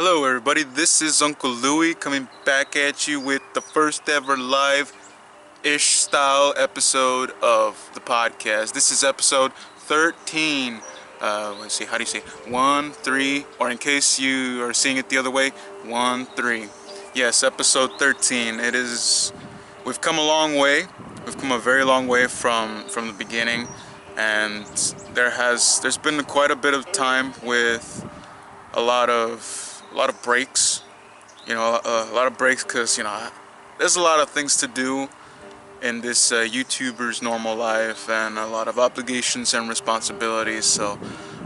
Hello everybody, this is Uncle Louie coming back at you with the first ever live-ish style episode of the podcast. This is episode 13. Let's see, how do you say 1, 3, or in case you are seeing it the other way, 1, 3. Yes, episode 13. We've come a long way. We've come a very long way from the beginning, and there's been quite a bit of time with a lot of breaks, a lot of breaks because there's a lot of things to do in this YouTuber's normal life and a lot of obligations and responsibilities. So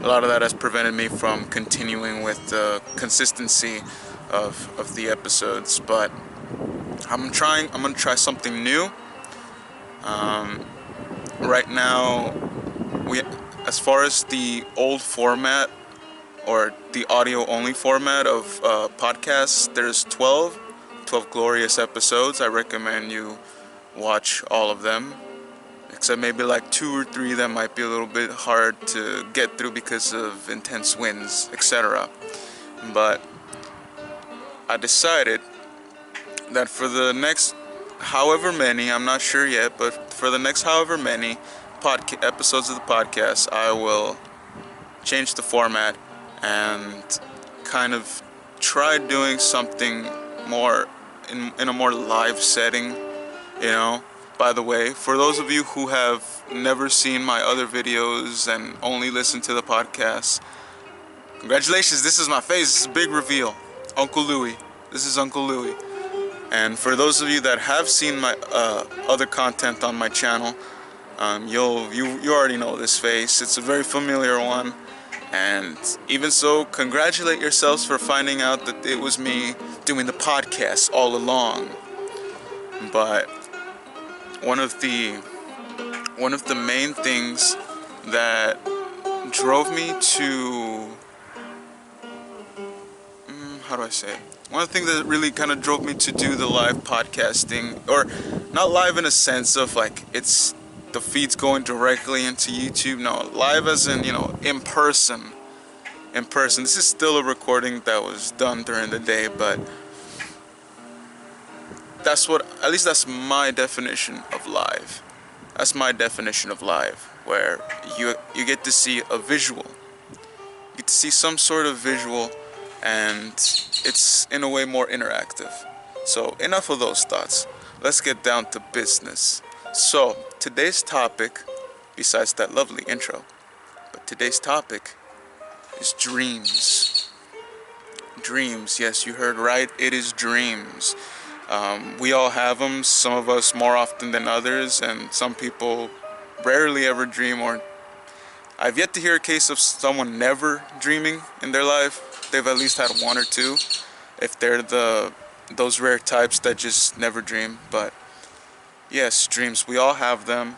a lot of that has prevented me from continuing with the consistency of the episodes. But I'm gonna try something new. Right now, as far as the old format, or the audio only format of podcasts, there's 12 glorious episodes. I recommend you watch all of them, except maybe like 2 or 3 that might be a little bit hard to get through because of intense winds, etc. But I decided that for the next however many, I'm not sure yet, but for the next however many episodes of the podcast, I will change the format and kind of try doing something more in a more live setting, By the way, for those of you who have never seen my other videos and only listen to the podcast, congratulations, this is my face. This is a big reveal. Uncle Louie. This is Uncle Louie. And for those of you that have seen my other content on my channel, you already know this face. It's a very familiar one. And even so, congratulate yourselves for finding out that it was me doing the podcast all along. But one of the main things that drove me to how do I say it? One of the things that really kind of drove me to do the live podcasting, or not live in a sense of like it's the feed's going directly into YouTube. No, live as in, in person. This is still a recording that was done during the day, but at least that's my definition of live. That's my definition of live, where you get to see a visual. You get to see some sort of visual, and it's in a way more interactive. So enough of those thoughts. Let's get down to business. So today's topic, besides that lovely intro, but today's topic is dreams. Dreams, yes, you heard right, it is dreams. We all have them, some of us more often than others, and some people rarely ever dream, or I've yet to hear a case of someone never dreaming in their life. They've at least had 1 or 2, if they're those rare types that just never dream. But yes, dreams, we all have them.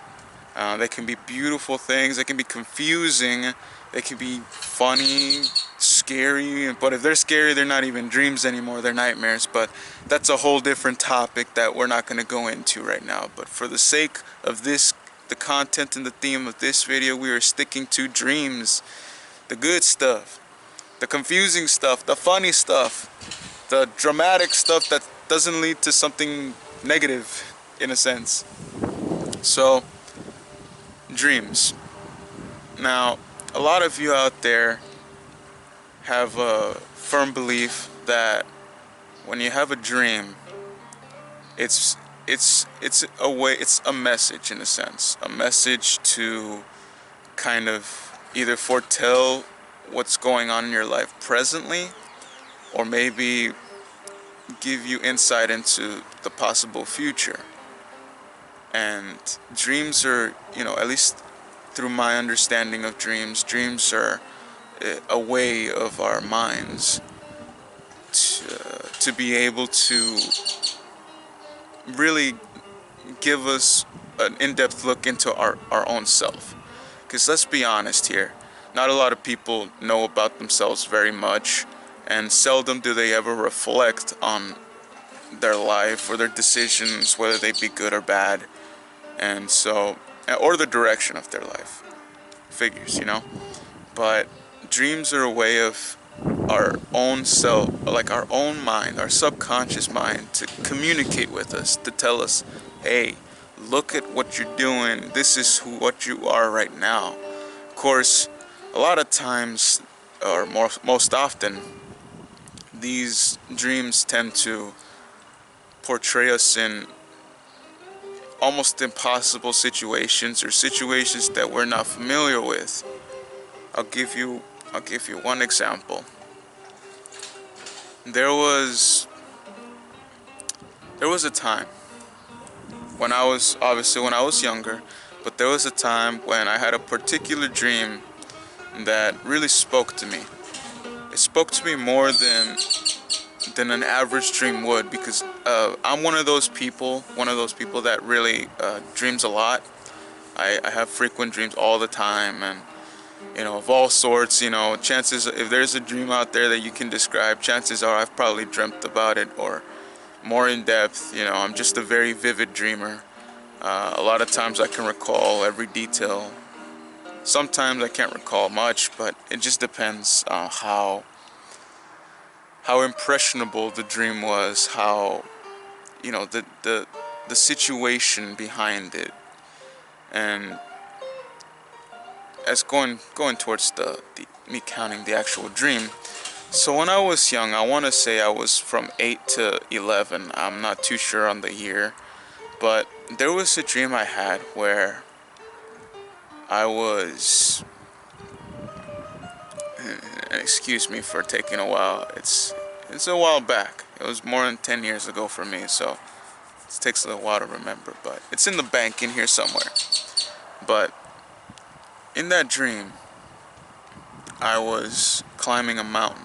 They can be beautiful things, they can be confusing, they can be funny, scary, but if they're scary, they're not even dreams anymore, they're nightmares. But that's a whole different topic that we're not going to go into right now. But for the sake of the content and the theme of this video, we are sticking to dreams. The good stuff, the confusing stuff, the funny stuff, the dramatic stuff that doesn't lead to something negative, in a sense. So, dreams. Now, a lot of you out there have a firm belief that when you have a dream, it's a message, in a sense, a message to kind of either foretell what's going on in your life presently, or maybe give you insight into the possible future. And dreams are, at least through my understanding of dreams are a way of our minds to be able to really give us an in-depth look into our own self. Because let's be honest here, not a lot of people know about themselves very much, and seldom do they ever reflect on their life or their decisions, whether they be good or bad, and so, or the direction of their life. Figures, But dreams are a way of our own self, like our own mind, our subconscious mind, to communicate with us, to tell us, hey, look at what you're doing. This is what you are right now. Of course, a lot of times, or most often, these dreams tend to portray us in almost impossible situations or situations that we're not familiar with. I'll give you one example. There was a time when I was younger, but there was a time when I had a particular dream that really spoke to me. It spoke to me more than an average dream would, because I'm one of those people that really dreams a lot. I have frequent dreams all the time, and of all sorts. Chances, if there's a dream out there that you can describe, chances are I've probably dreamt about it, or more in depth. I'm just a very vivid dreamer. A lot of times I can recall every detail. Sometimes I can't recall much, but it just depends on how impressionable the dream was, how the situation behind it. And as going towards the me counting the actual dream. So when I was young, I want to say I was from 8 to 11. I'm not too sure on the year, but there was a dream I had where I was, excuse me for taking a while. It's a while back. It was more than 10 years ago for me, so it takes a little while to remember, but it's in the bank in here somewhere. But in that dream, I was climbing a mountain.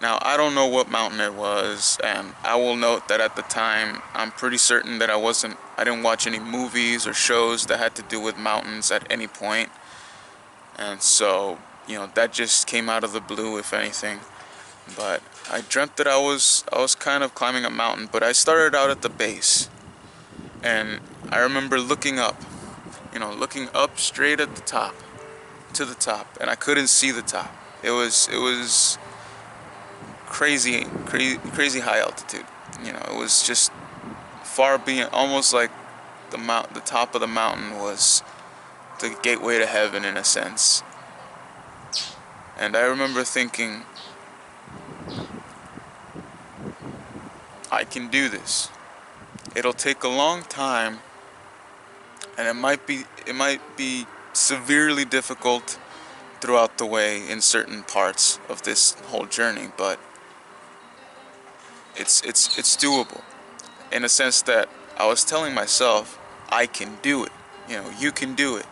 Now, I don't know what mountain it was, and I will note that at the time, I'm pretty certain that I didn't watch any movies or shows that had to do with mountains at any point. And so, that just came out of the blue, if anything. But I dreamt that I was kind of climbing a mountain, but I started out at the base. And I remember looking up straight at the top, to the top, and I couldn't see the top. It was crazy high altitude. It was just far beyond, almost like the top of the mountain was the gateway to heaven in a sense. And I remember thinking, I can do this. It'll take a long time, and it might be severely difficult throughout the way in certain parts of this whole journey, but it's doable, in a sense that I was telling myself, I can do it. You can do it.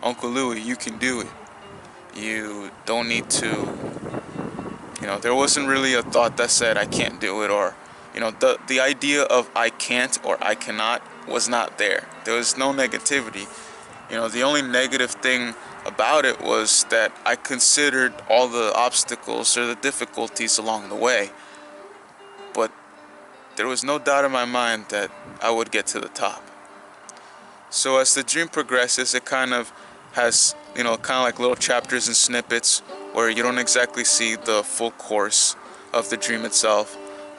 Uncle Louie, you can do it. You don't need to, there wasn't really a thought that said I can't do it, or, the idea of I can't or I cannot was not there. There was no negativity. The only negative thing about it was that I considered all the obstacles or the difficulties along the way. But there was no doubt in my mind that I would get to the top. So as the dream progresses, it kind of has, kind of like little chapters and snippets where you don't exactly see the full course of the dream itself.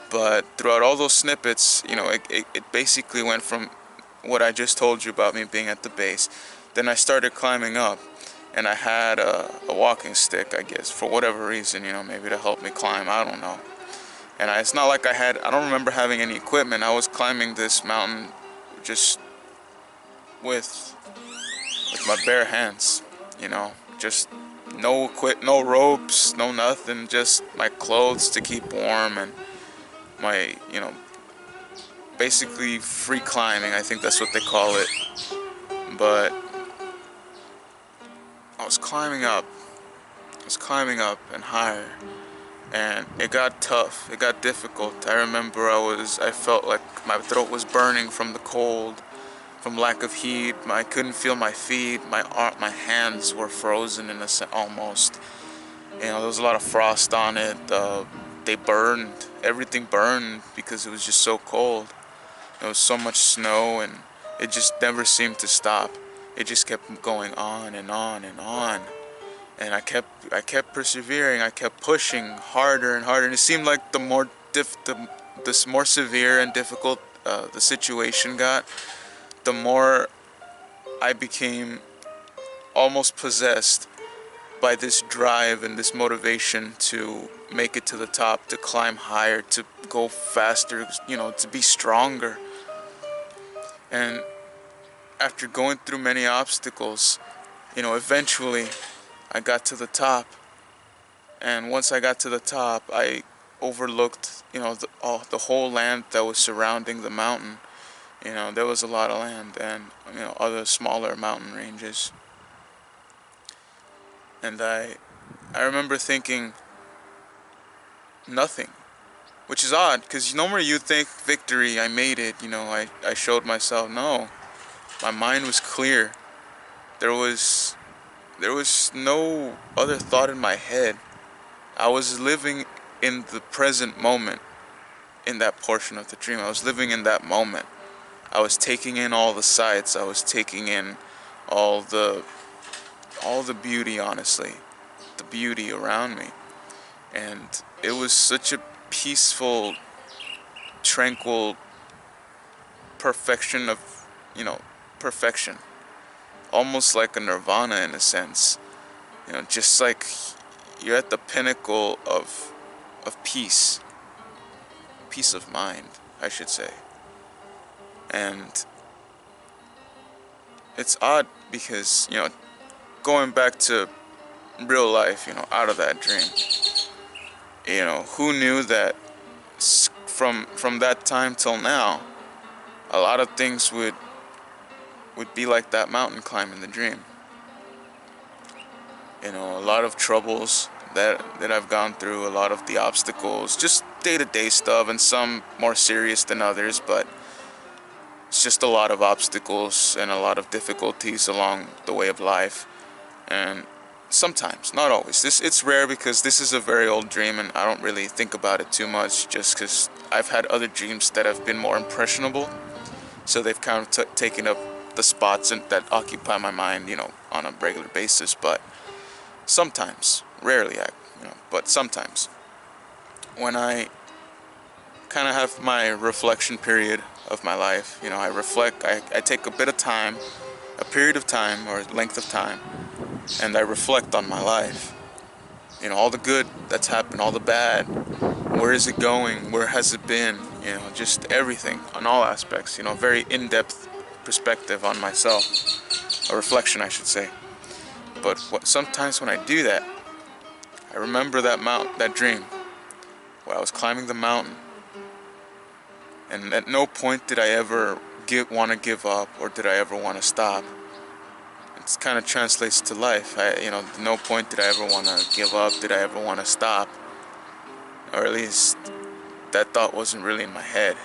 But throughout all those snippets, it basically went from what I just told you about me being at the base. Then I started climbing up, and I had a walking stick, I guess, for whatever reason, maybe to help me climb, I don't know. And it's not like I don't remember having any equipment. I was climbing this mountain just with my bare hands, just no ropes, no nothing, just my clothes to keep warm, and my, basically free climbing, I think that's what they call it. But I was climbing up and higher, and it got tough, it got difficult. I remember I felt like my throat was burning from the cold, from lack of heat. I couldn't feel my feet, my hands were frozen in a sense, almost. There was a lot of frost on it. They burned, everything burned because it was just so cold. There was so much snow, and it just never seemed to stop. It just kept going on and on and on. And I kept persevering. I kept pushing harder and harder, and it seemed like the more severe and difficult the situation got, the more I became almost possessed by this drive and this motivation to make it to the top, to climb higher, to go faster, to be stronger. And after going through many obstacles, eventually I got to the top. And once I got to the top, I overlooked, the whole land that was surrounding the mountain. There was a lot of land and, other smaller mountain ranges. And I remember thinking nothing, which is odd, because normally you think victory, I made it, I showed myself. No, my mind was clear. There was no other thought in my head. I was living in the present moment in that portion of the dream. I was living in that moment. I was taking in all the sights. I was taking in all the beauty, honestly, the beauty around me. And it was such a peaceful, tranquil perfection of, perfection. Almost like a nirvana in a sense. Just like you're at the pinnacle of peace. Peace of mind, I should say. And it's odd because, going back to real life, out of that dream, who knew that from that time till now, a lot of things would be like that mountain climb in the dream. A lot of troubles that I've gone through, a lot of the obstacles, just day-to-day stuff, and some more serious than others, but it's just a lot of obstacles and a lot of difficulties along the way of life. And sometimes, not always. It's rare because this is a very old dream and I don't really think about it too much, just because I've had other dreams that have been more impressionable, so they've kind of taken up the spots that occupy my mind, on a regular basis. But sometimes, rarely, but sometimes, when I kind of have my reflection period of my life, I reflect, I take a bit of time, a period of time or length of time, and I reflect on my life. All the good that's happened, all the bad, where is it going, where has it been, just everything, on all aspects, very in-depth perspective on myself, a reflection, I should say. But sometimes when I do that, I remember that dream, where I was climbing the mountain, and at no point did I ever want to give up, or did I ever want to stop. It kind of translates to life. At no point did I ever want to give up, did I ever want to stop, or at least that thought wasn't really in my head.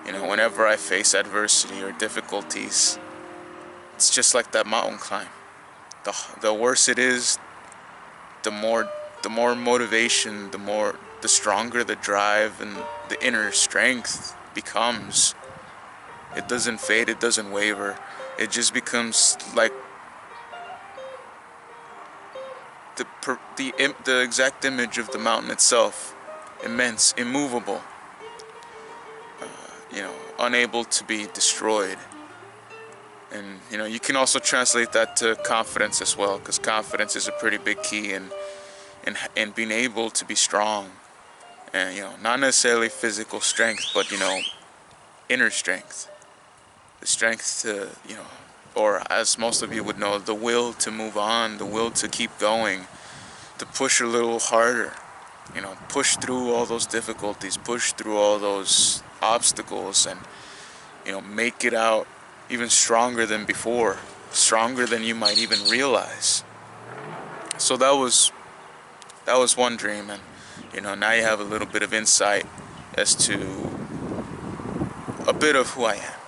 Whenever I face adversity or difficulties, it's just like that mountain climb. The worse it is, the more motivation, the stronger the drive and the inner strength becomes. It doesn't fade, it doesn't waver. It just becomes like the exact image of the mountain itself. Immense, immovable, unable to be destroyed. And you can also translate that to confidence as well, because confidence is a pretty big key in being able to be strong. And not necessarily physical strength, but inner strength. The strength to, or as most of you would know, the will to move on, the will to keep going, to push a little harder, push through all those difficulties, push through all those obstacles, and make it out even stronger than before, stronger than you might even realize. So that was one dream, and now you have a little bit of insight as to a bit of who I am.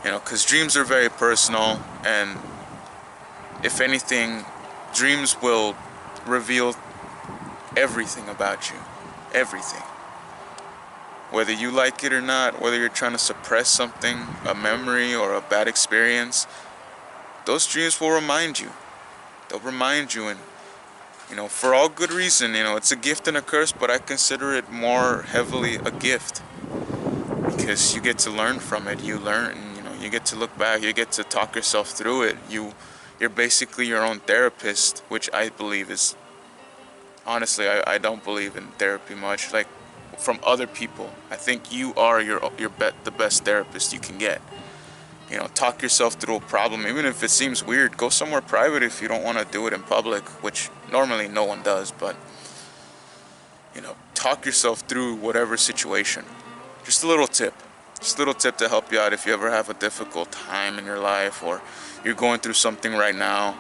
Because dreams are very personal, and if anything, dreams will reveal everything about you, everything. Whether you like it or not, whether you're trying to suppress something, a memory or a bad experience, those dreams will remind you. They'll remind you, and for all good reason. It's a gift and a curse, but I consider it more heavily a gift because you get to learn from it. You learn, you get to look back, you get to talk yourself through it. You're basically your own therapist, which I believe is, honestly, I don't believe in therapy much, like from other people. I think you are the best therapist you can get. Talk yourself through a problem, even if it seems weird. Go somewhere private if you don't want to do it in public, which normally no one does, but talk yourself through whatever situation. Just a little tip. Just a little tip to help you out if you ever have a difficult time in your life or you're going through something right now.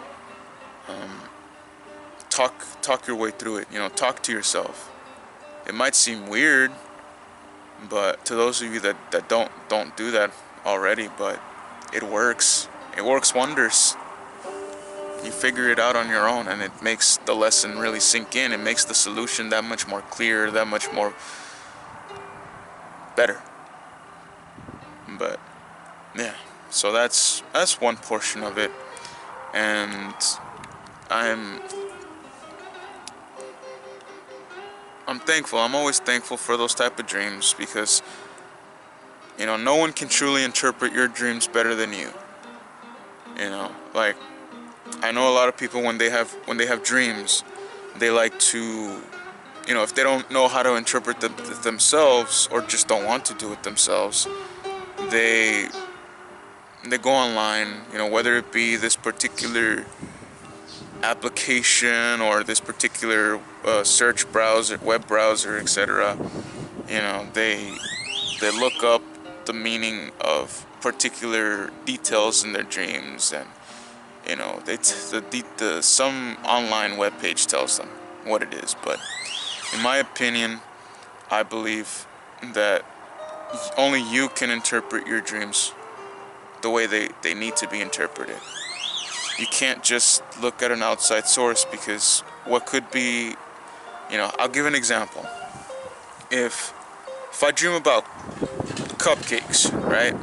Talk your way through it. Talk to yourself. It might seem weird, but to those of you that don't do that already, but it works. It works wonders. You figure it out on your own, and it makes the lesson really sink in. It makes the solution that much more clear, that much more better. But yeah, so that's one portion of it, and I'm thankful. I'm always thankful for those type of dreams because no one can truly interpret your dreams better than you. Like I know a lot of people when they have dreams, they like to, if they don't know how to interpret themselves or just don't want to do it themselves, they go online, whether it be this particular application or this particular search browser, web browser, etc. They look up the meaning of particular details in their dreams, and some online web page tells them what it is. But in my opinion, I believe that only you can interpret your dreams the way they need to be interpreted. You can't just look at an outside source, because what could be, I'll give an example. If I dream about cupcakes, right?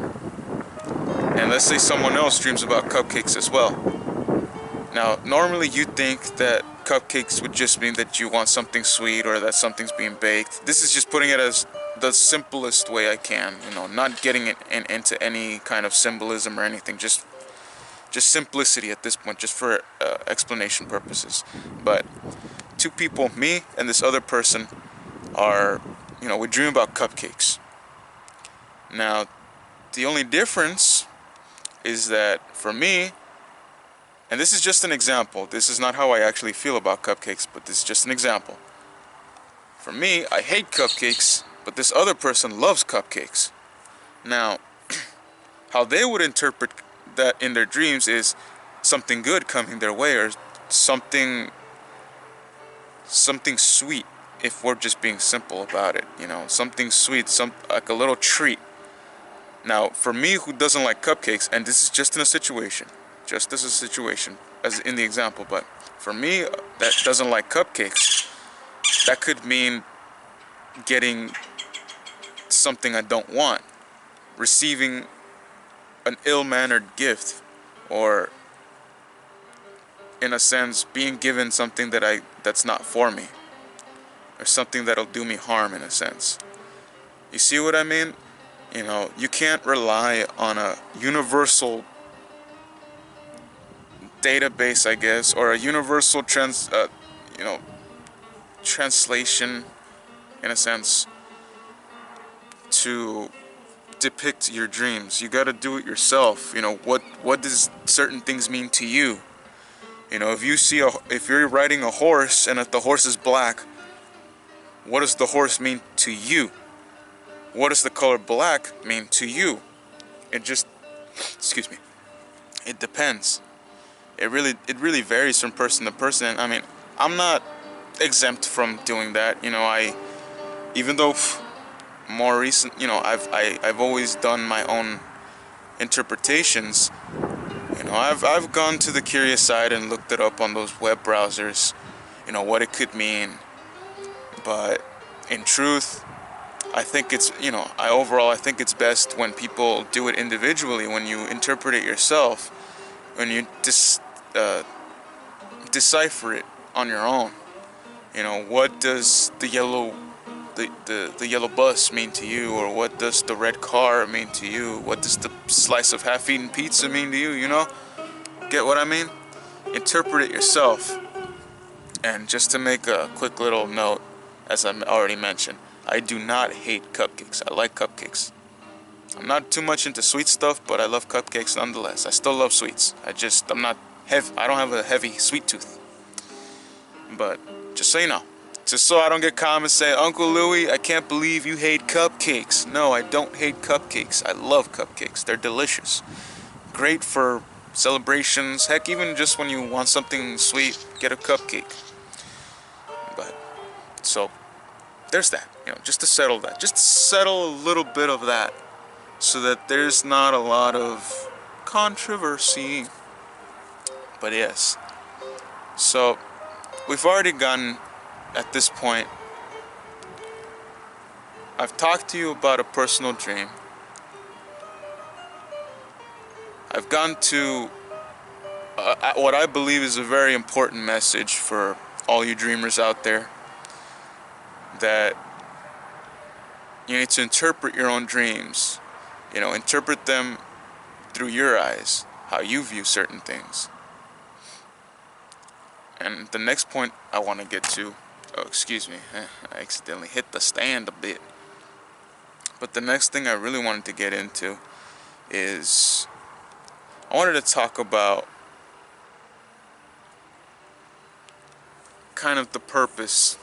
And let's say someone else dreams about cupcakes as well. Now, normally you think that cupcakes would just mean that you want something sweet or that something's being baked. This is just putting it as the simplest way I can, not getting it into any kind of symbolism or anything, just simplicity at this point, just for explanation purposes. But two people, me and this other person, are, we dream about cupcakes. Now, the only difference is that for me, and this is just an example, this is not how I actually feel about cupcakes, but this is just an example. For me, I hate cupcakes, but this other person loves cupcakes. Now, how they would interpret that in their dreams is something good coming their way, or something sweet, if we're just being simple about it, something sweet, like a little treat. Now, for me, who doesn't like cupcakes, and this is just in a situation, just as a situation, as in the example, but for me, that doesn't like cupcakes, that could mean getting something I don't want, receiving an ill-mannered gift, or in a sense being given something that's not for me, or something that'll do me harm, in a sense. You see what I mean? You can't rely on a universal database, I guess, or a universal translation, in a sense, to depict your dreams. You gotta do it yourself. What does certain things mean to you? If you're riding a horse and if the horse is black, what does the horse mean to you? What does the color black mean to you? Excuse me. It depends. It really varies from person to person. I mean, I'm not exempt from doing that. Even though more recent, I've always done my own interpretations. I've gone to the curious side and looked it up on those web browsers, what it could mean. But in truth, I think it's, I think it's best when people do it individually, when you interpret it yourself, when you decipher it on your own. You know, what does the yellow bus mean to you, or what does the red car mean to you? What does the slice of half-eaten pizza mean to you? You know, get what I mean? Interpret it yourself. And just to make a quick little note, as I already mentioned, I do not hate cupcakes. I like cupcakes. I'm not too much into sweet stuff, but I love cupcakes nonetheless. I still love sweets. I'm not heavy. I don't have a heavy sweet tooth. But just so you know, just so I don't get comments saying, Uncle Louie, I can't believe you hate cupcakes. No, I don't hate cupcakes. I love cupcakes. They're delicious. Great for celebrations. Heck, even just when you want something sweet, get a cupcake. But, so, there's that. You know, just to settle that. Just to settle a little bit of that, so that there's not a lot of controversy. But yes. So, we've already gotten, at this point, I've talked to you about a personal dream. I've gone to what I believe is a very important message for all you dreamers out there, that you need to interpret your own dreams. You know, interpret them through your eyes, how you view certain things. And the next point I want to get to, oh, excuse me, I accidentally hit the stand a bit. But the next thing I really wanted to get into is, I wanted to talk about kind of the purpose.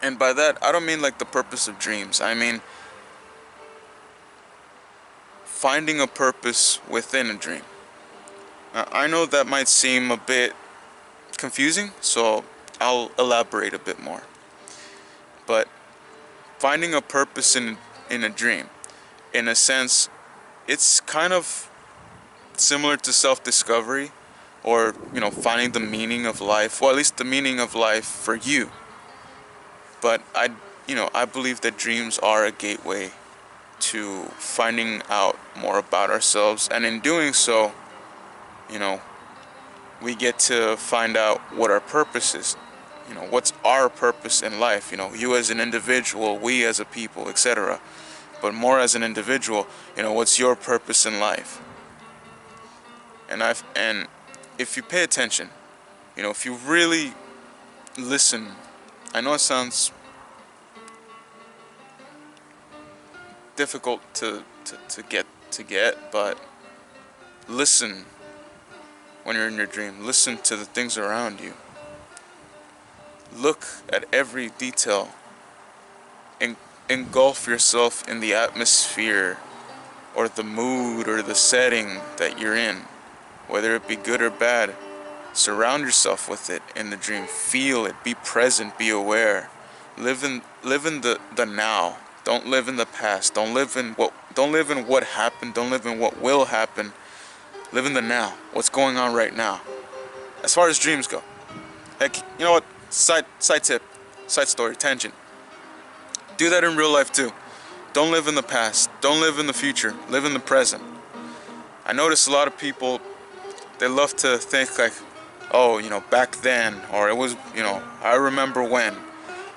And by that, I don't mean like the purpose of dreams. I mean finding a purpose within a dream. Now, I know that might seem a bit confusing, so I'll elaborate a bit more. But finding a purpose in a dream, in a sense, it's kind of similar to self-discovery, or, you know, finding the meaning of life, or at least the meaning of life for you. But I believe that dreams are a gateway to finding out more about ourselves, and in doing so, you know, we get to find out what our purpose is. You know, what's our purpose in life? You know, you as an individual, we as a people, etc. But more as an individual, you know, what's your purpose in life? And if you pay attention, you know, if you really listen, I know it sounds difficult to get, but listen when you're in your dream. Listen to the things around you. Look at every detail. Engulf yourself in the atmosphere, or the mood, or the setting that you're in, whether it be good or bad. Surround yourself with it in the dream. Feel it. Be present. Be aware. Live in the now. Don't live in the past. Don't live in what happened. Don't live in what will happen. Live in the now. What's going on right now. As far as dreams go. Heck, you know what? Side tip. Side story. Tangent. Do that in real life too. Don't live in the past. Don't live in the future. Live in the present. I notice a lot of people, they love to think like, oh, you know, back then, or it was, you know, I remember when.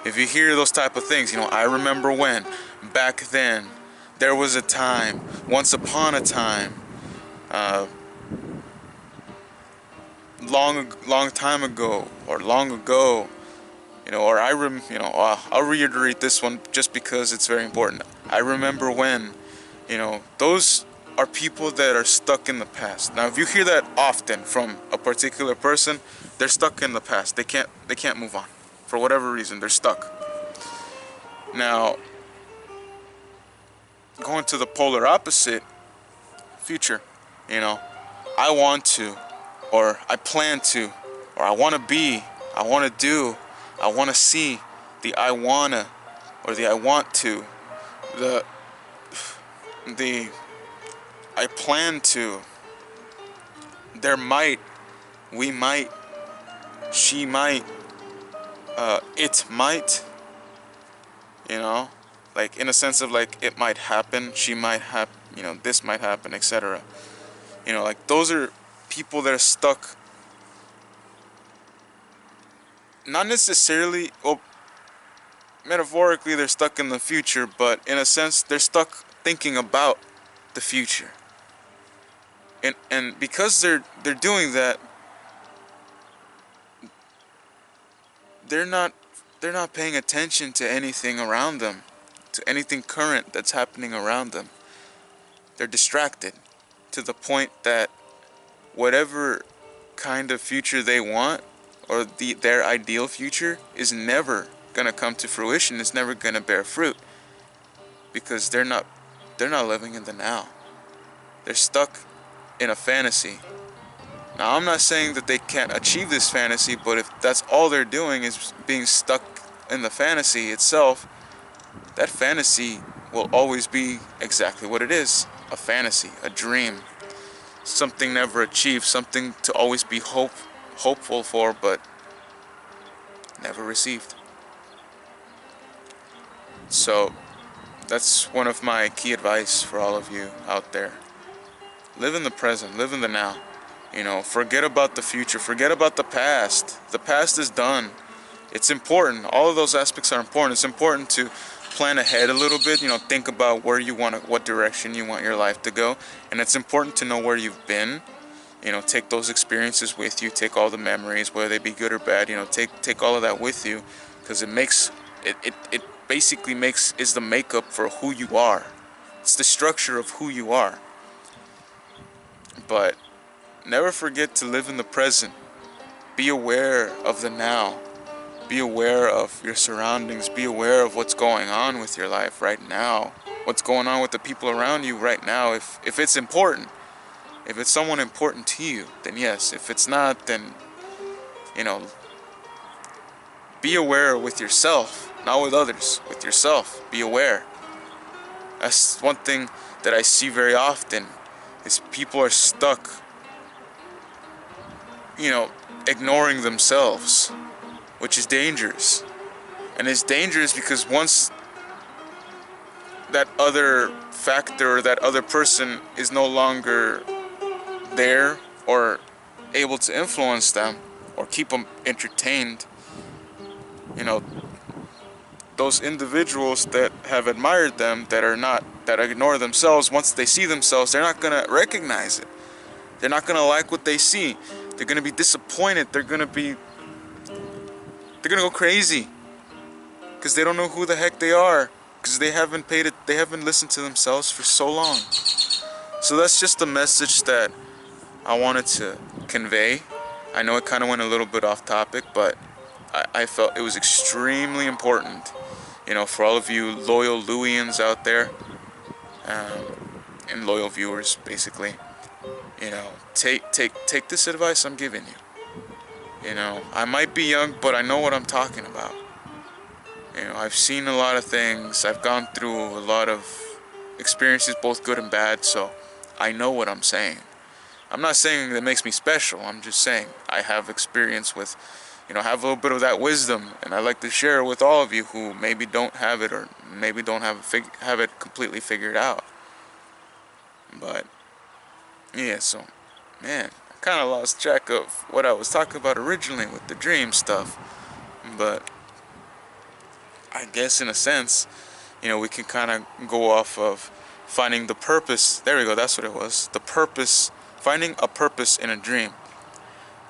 If you hear those type of things, you know, I remember when, back then, there was a time, once upon a time, long time ago, or long ago, you know, or I'll reiterate this one just because it's very important. I remember when, you know, those are people that are stuck in the past. Now, if you hear that often from a particular person, they're stuck in the past. They can't move on. For whatever reason, they're stuck. Now, going to the polar opposite, future, you know, I want to, or I plan to, or I want to be, I want to do, I want to see, the I wanna, or the I want to, the I plan to, there might, we might, she might, it might, you know, like in a sense of like it might happen, she might have, you know, this might happen, etc. You know, like those are people that are stuck not necessarily, well, metaphorically they're stuck in the future, but in a sense they're stuck thinking about the future. And because they're doing that, they're not they're not paying attention to anything around them, to anything current that's happening around them. They're distracted to the point that whatever kind of future they want, or their ideal future, is never gonna come to fruition. It's never gonna bear fruit, because they're not living in the now. They're stuck in a fantasy. Now, I'm not saying that they can't achieve this fantasy, but if that's all they're doing is being stuck in the fantasy itself, that fantasy will always be exactly what it is: a fantasy, a dream, something never achieved, something to always be hopeful for, but never received. So, that's one of my key advice for all of you out there. Live in the present, live in the now. Forget about the future, forget about the past. The past is done. It's important. All of those aspects are important. It's important to plan ahead a little bit, think about where you want to, what direction you want your life to go. And it's important to know where you've been. Take those experiences with you, take all the memories, whether they be good or bad, take all of that with you, because it basically is the makeup for who you are. It's the structure of who you are. But never forget to live in the present. Be aware of the now. Be aware of your surroundings. Be aware of what's going on with your life right now. What's going on with the people around you right now. If it's important, if it's someone important to you, then yes. If it's not, then, be aware with yourself, not with others. With yourself, be aware. That's one thing that I see very often, is people are stuck, ignoring themselves, which is dangerous. And it's dangerous because once that other factor, or that other person, is no longer there or able to influence them or keep them entertained, those individuals that have admired them, that ignore themselves, once they see themselves, they're not gonna recognize it. They're not gonna like what they see. They're gonna be disappointed. They're gonna go crazy, because they don't know who the heck they are, because they haven't listened to themselves for so long. So that's just a message that I wanted to convey. I know it kind of went a little bit off topic, but I felt it was extremely important, for all of you loyal Louians out there, and loyal viewers, basically. Take this advice I'm giving you. I might be young, but I know what I'm talking about. I've seen a lot of things. I've gone through a lot of experiences, both good and bad, so I know what I'm saying. I'm not saying that makes me special. I'm just saying I have experience with, have a little bit of that wisdom, and I like to share it with all of you who maybe don't have it, or maybe don't have it completely figured out. But yeah, so man, I kind of lost track of what I was talking about originally with the dream stuff. But I guess in a sense, we can kind of go off of finding the purpose. There we go, that's what it was. The purpose, finding a purpose in a dream.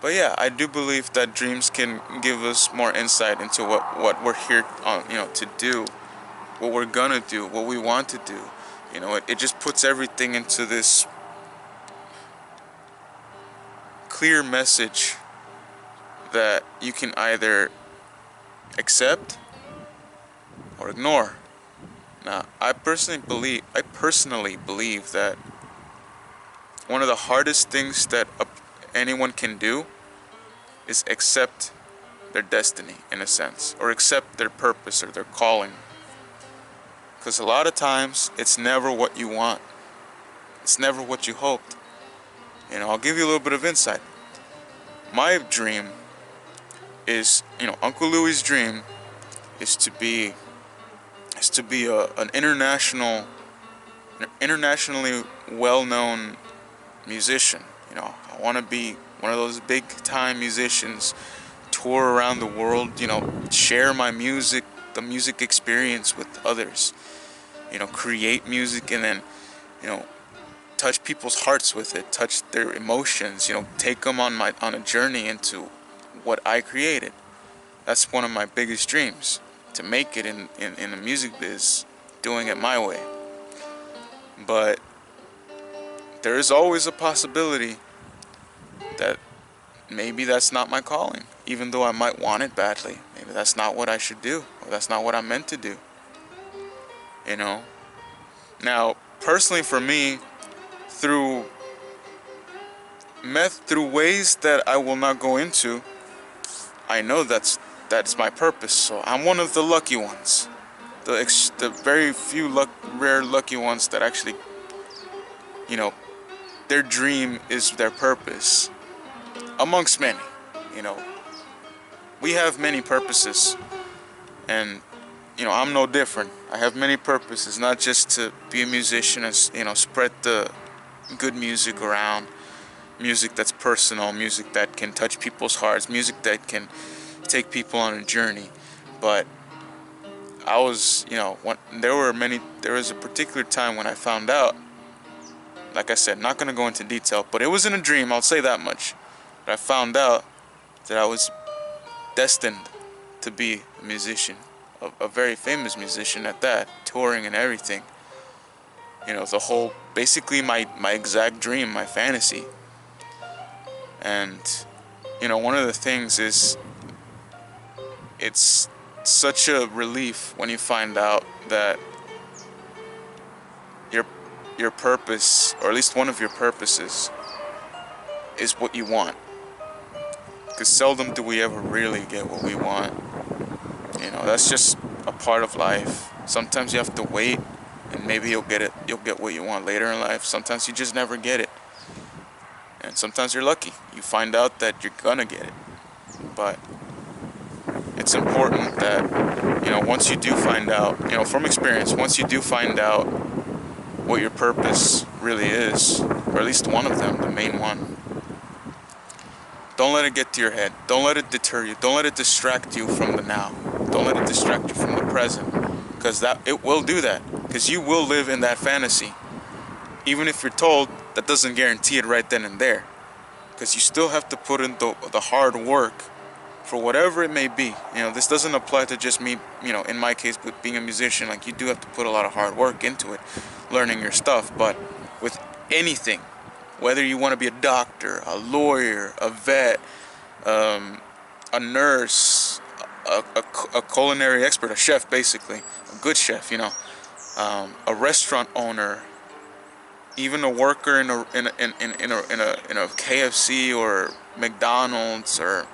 But yeah, I do believe that dreams can give us more insight into what we're here on, to do, what we're gonna do, what we want to do. It just puts everything into this clear message that you can either accept or ignore. Now, I personally believe that one of the hardest things that anyone can do is accept their destiny, in a sense, or accept their purpose or their calling. Because a lot of times, it's never what you want. It's never what you hoped. I'll give you a little bit of insight. My dream is, Uncle Louie's dream is to be an internationally well-known musician. I want to be one of those big-time musicians, tour around the world, share my music, the music experience with others, create music, and then, touch people's hearts with it, touch their emotions, take them on a journey into what I created. That's one of my biggest dreams, to make it in the music biz, doing it my way. But there is always a possibility that maybe that's not my calling, even though I might want it badly. Maybe that's not what I should do, or that's not what I'm meant to do. Now, personally for me, through ways that I will not go into, I know that's my purpose. So I'm one of the lucky ones, the very few rare lucky ones that actually, their dream is their purpose, amongst many. We have many purposes, and I'm no different. I have many purposes, not just to be a musician and spread the good music around, music that's personal, music that can touch people's hearts, music that can take people on a journey. But I was, there was a particular time when I found out, like I said, not going to go into detail, but it was in a dream, I'll say that much. But I found out that I was destined to be a musician, a very famous musician at that, touring and everything. The whole, basically my exact dream, my fantasy. And, one of the things is, it's such a relief when you find out that your purpose, or at least one of your purposes, is what you want. Because seldom do we ever really get what we want. That's just a part of life. Sometimes you have to wait, and maybe you'll get what you want later in life. Sometimes you just never get it. And sometimes you're lucky. You find out that you're gonna get it. But it's important that, once you do find out, from experience, once you do find out what your purpose really is, or at least one of them, the main one, don't let it get to your head. Don't let it deter you. Don't let it distract you from the now. Don't let it distract you from the present, because it will do that. Because you will live in that fantasy. Even if you're told, that doesn't guarantee it right then and there. Because you still have to put in the hard work for whatever it may be. This doesn't apply to just me, in my case, with being a musician. Like, you do have to put a lot of hard work into it, learning your stuff. But with anything, whether you want to be a doctor, a lawyer, a vet, a nurse, a culinary expert, a chef, basically, a good chef, a restaurant owner, even a worker in a KFC or McDonald's, or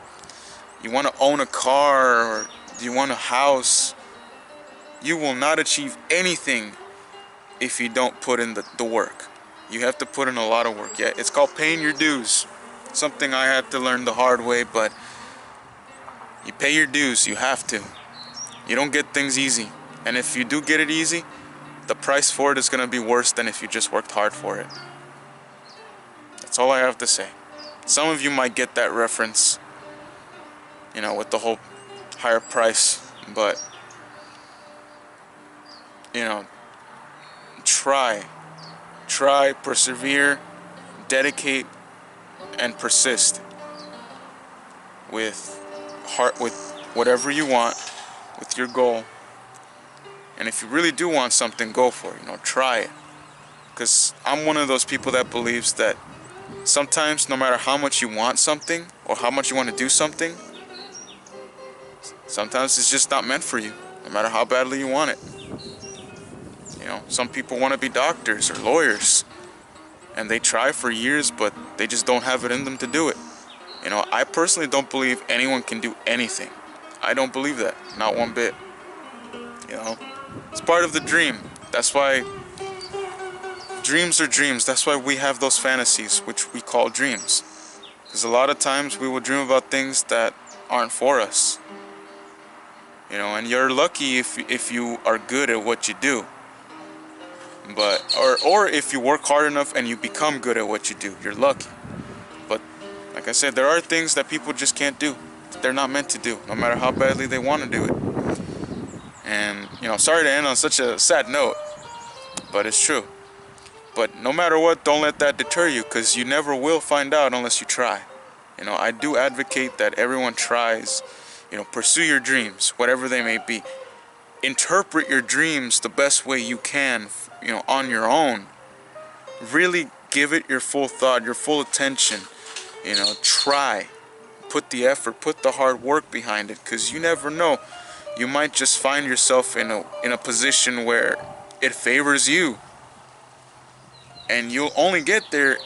you want to own a car, or you want a house, you will not achieve anything if you don't put in the work. You have to put in a lot of work. Yeah, it's called paying your dues. Something I had to learn the hard way, but you pay your dues. You have to. You don't get things easy. And if you do get it easy, the price for it is going to be worse than if you just worked hard for it. That's all I have to say. Some of you might get that reference, with the whole higher price, but, try, persevere, dedicate, and persist with whatever you want, with your goal. And if you really do want something, go for it, try it. Because I'm one of those people that believes that sometimes, no matter how much you want something, or how much you want to do something, sometimes it's just not meant for you, no matter how badly you want it. Some people want to be doctors or lawyers, and they try for years, but they just don't have it in them to do it. I personally don't believe anyone can do anything. I don't believe that, not one bit. It's part of the dream. That's why dreams are dreams. That's why we have those fantasies, which we call dreams. Because a lot of times we will dream about things that aren't for us. And you're lucky if you are good at what you do. But or if you work hard enough and you become good at what you do, you're lucky. But like I said, there are things that people just can't do. that they're not meant to do, no matter how badly they want to do it. And, you know, sorry to end on such a sad note, but it's true. But no matter what, don't let that deter you, because you never will find out unless you try. You know, I do advocate that everyone tries, you know, pursue your dreams, whatever they may be. Interpret your dreams the best way you can, you know, on your own. Really give it your full thought, your full attention. You know, try. Put the effort, put the hard work behind it, because you never know. You might just find yourself in a position where it favors you. And you'll only get there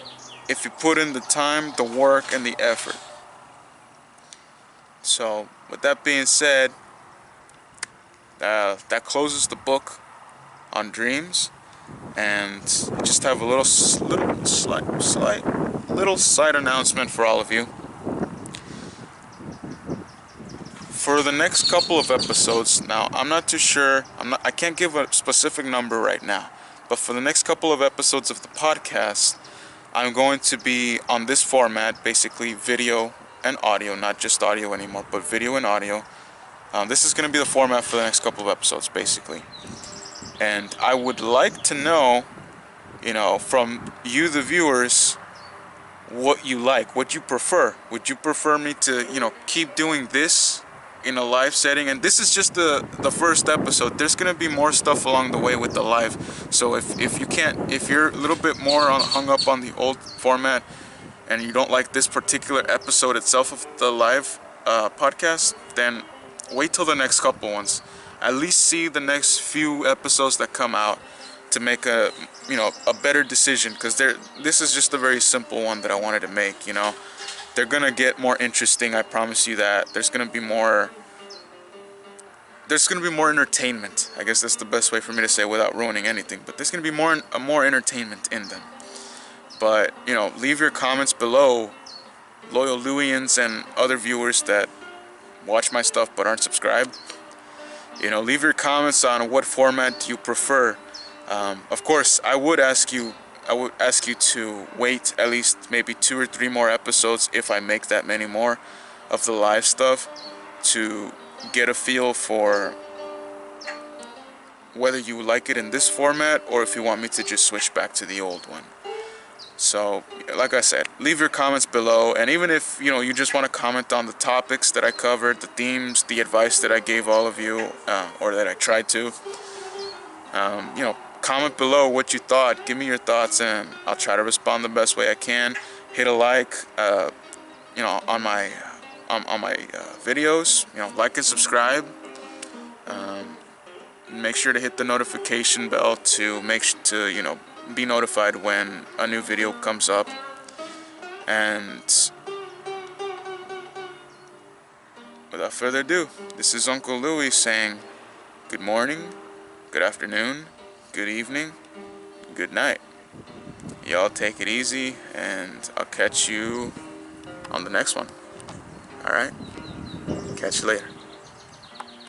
if you put in the time, the work, and the effort. So, with that being said, that closes the book on dreams. And I just have a little side announcement for all of you. For the next couple of episodes, now I'm not too sure. I can't give a specific number right now. But for the next couple of episodes of the podcast, I'm going to be on this format, basically video and audio, not just audio anymore, but video and audio. This is going to be the format for the next couple of episodes, basically. And I would like to know, you know, from you, the viewers, what you like, what you prefer. Would you prefer me to, you know, keep doing this in a live setting? And this is just the first episode. There's gonna be more stuff along the way with the live. So if you're a little bit more hung up on the old format and you don't like this particular episode itself of the live podcast, then wait till the next couple ones. At least see the next few episodes that come out to make a better decision, because this is just a very simple one that I wanted to make. You know, they're gonna get more interesting, I promise you that. There's gonna be more entertainment. I guess that's the best way for me to say without ruining anything. But there's gonna be more entertainment in them. But, you know, leave your comments below, loyal Louians and other viewers that watch my stuff but aren't subscribed. You know, leave your comments on what format you prefer. Of course, I would ask you to wait at least maybe 2 or 3 more episodes, if I make that many more of the live stuff, to get a feel for whether you like it in this format or if you want me to just switch back to the old one. So, like I said, leave your comments below, and even if, you know, you just want to comment on the topics that I covered, the themes, the advice that I gave all of you, or that I tried to, you know, comment below what you thought. Give me your thoughts, and I'll try to respond the best way I can. Hit a like, you know, on my videos. You know, like and subscribe. Make sure to hit the notification bell to you know, be notified when a new video comes up. And without further ado, this is Uncle Louis saying good morning, good afternoon, good evening, good night. Y'all take it easy, and I'll catch you on the next one. Alright? Catch you later.